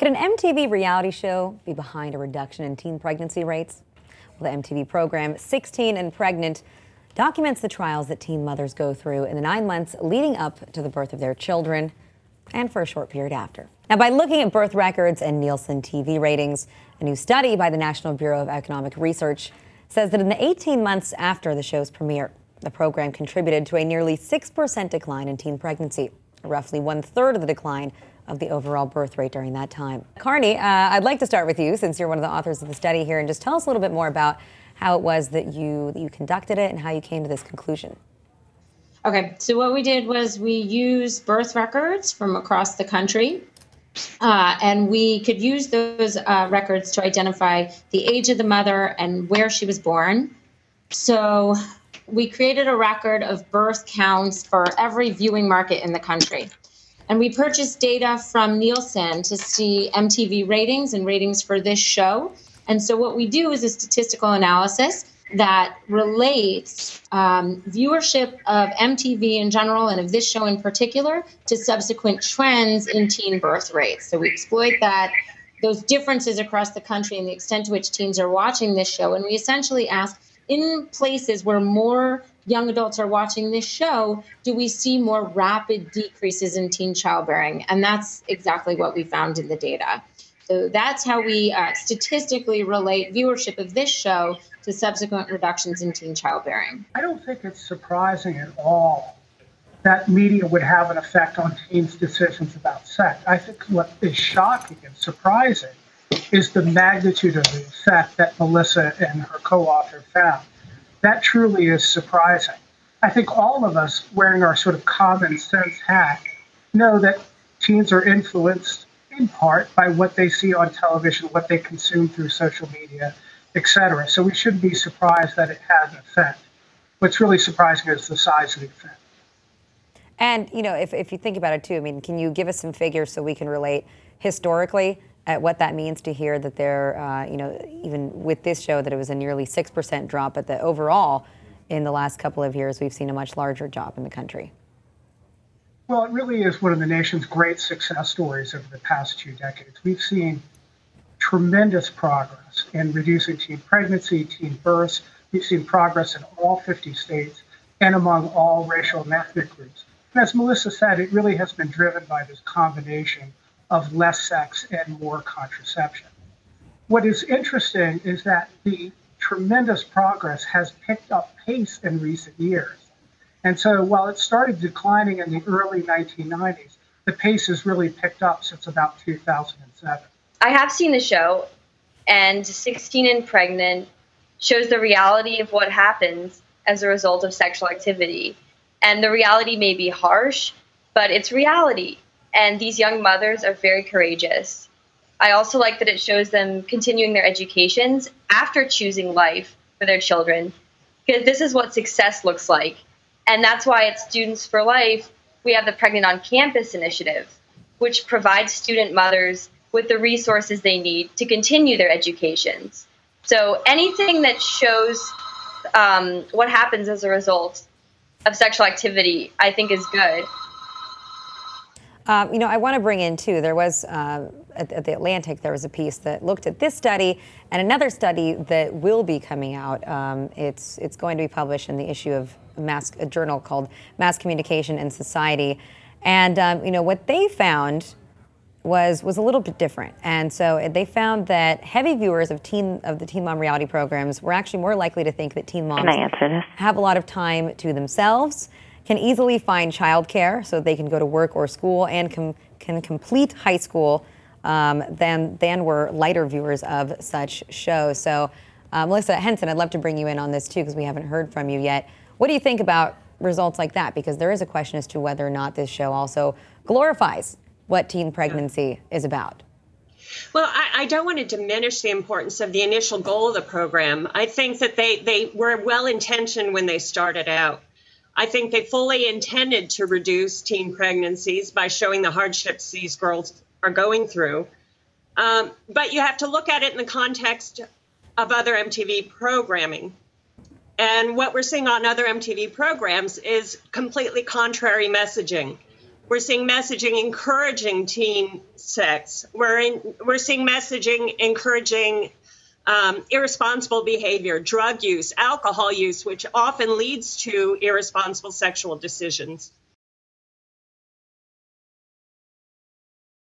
Could an MTV reality show be behind a reduction in teen pregnancy rates? Well, the MTV program 16 and Pregnant documents the trials that teen mothers go through in the 9 months leading up to the birth of their children and for a short period after. Now, by looking at birth records and Nielsen TV ratings, a new study by the National Bureau of Economic Research says that in the 18 months after the show's premiere, the program contributed to a nearly 6% decline in teen pregnancy, roughly 1/3 of the decline of the overall birth rate during that time. Carney, I'd like to start with you since you're one of the authors of the study here, and just tell us a little bit more about how it was that you conducted it and how you came to this conclusion. Okay, so what we did was we used birth records from across the country, and we could use those records to identify the age of the mother and where she was born. So we created a record of birth counts for every viewing market in the country. And we purchased data from Nielsen to see MTV ratings and ratings for this show. And so what we do is a statistical analysis that relates viewership of MTV in general and of this show in particular to subsequent trends in teen birth rates. So we exploit those differences across the country and the extent to which teens are watching this show. And we essentially ask, in places where more young adults are watching this show, do we see more rapid decreases in teen childbearing? And that's exactly what we found in the data. So that's how we statistically relate viewership of this show to subsequent reductions in teen childbearing. I don't think it's surprising at all that media would have an effect on teens' decisions about sex. I think what is shocking and surprising is the magnitude of the effect that Melissa and her co-author found. That truly is surprising. I think all of us wearing our sort of common sense hat know that teens are influenced in part by what they see on television, what they consume through social media, etc. So we shouldn't be surprised that it has an effect. What's really surprising is the size of the effect. And, you know, if you think about it too, I mean, can you give us some figures so we can relate historically at what that means to hear that there, you know, even with this show that it was a nearly 6% drop, but that overall in the last couple of years we've seen a much larger drop in the country? Well, it really is one of the nation's great success stories over the past 2 decades. We've seen tremendous progress in reducing teen pregnancy, teen births. We've seen progress in all 50 states and among all racial and ethnic groups. And as Melissa said, it really has been driven by this combination of less sex and more contraception. What is interesting is that the tremendous progress has picked up pace in recent years. And so while it started declining in the early 1990s, the pace has really picked up since about 2007. I have seen the show, and 16 and Pregnant shows the reality of what happens as a result of sexual activity. And the reality may be harsh, but it's reality. And these young mothers are very courageous. I also like that it shows them continuing their educations after choosing life for their children, because this is what success looks like. And that's why at Students for Life, we have the Pregnant on Campus initiative, which provides student mothers with the resources they need to continue their educations. So anything that shows what happens as a result of sexual activity, I think is good. You know, I want to bring in, too, there was, at the Atlantic, there was a piece that looked at this study and another study that will be coming out. It's going to be published in the issue of a journal called Mass Communication and Society. And, you know, what they found was a little bit different. And so they found that heavy viewers of the Teen Mom reality programs were actually more likely to think that teen moms have a lot of time to themselves, can easily find childcare so they can go to work or school, and can complete high school than were lighter viewers of such shows. So, Melissa Henson, I'd love to bring you in on this too, because we haven't heard from you yet. What do you think about results like that? Because there is a question as to whether or not this show also glorifies what teen pregnancy is about. Well, I don't want to diminish the importance of the initial goal of the program. I think that they were well-intentioned when they started out. I think they fully intended to reduce teen pregnancies by showing the hardships these girls are going through. But you have to look at it in the context of other MTV programming. And what we're seeing on other MTV programs is completely contrary messaging. We're seeing messaging encouraging teen sex. We're seeing messaging encouraging irresponsible behavior, drug use, alcohol use, which often leads to irresponsible sexual decisions.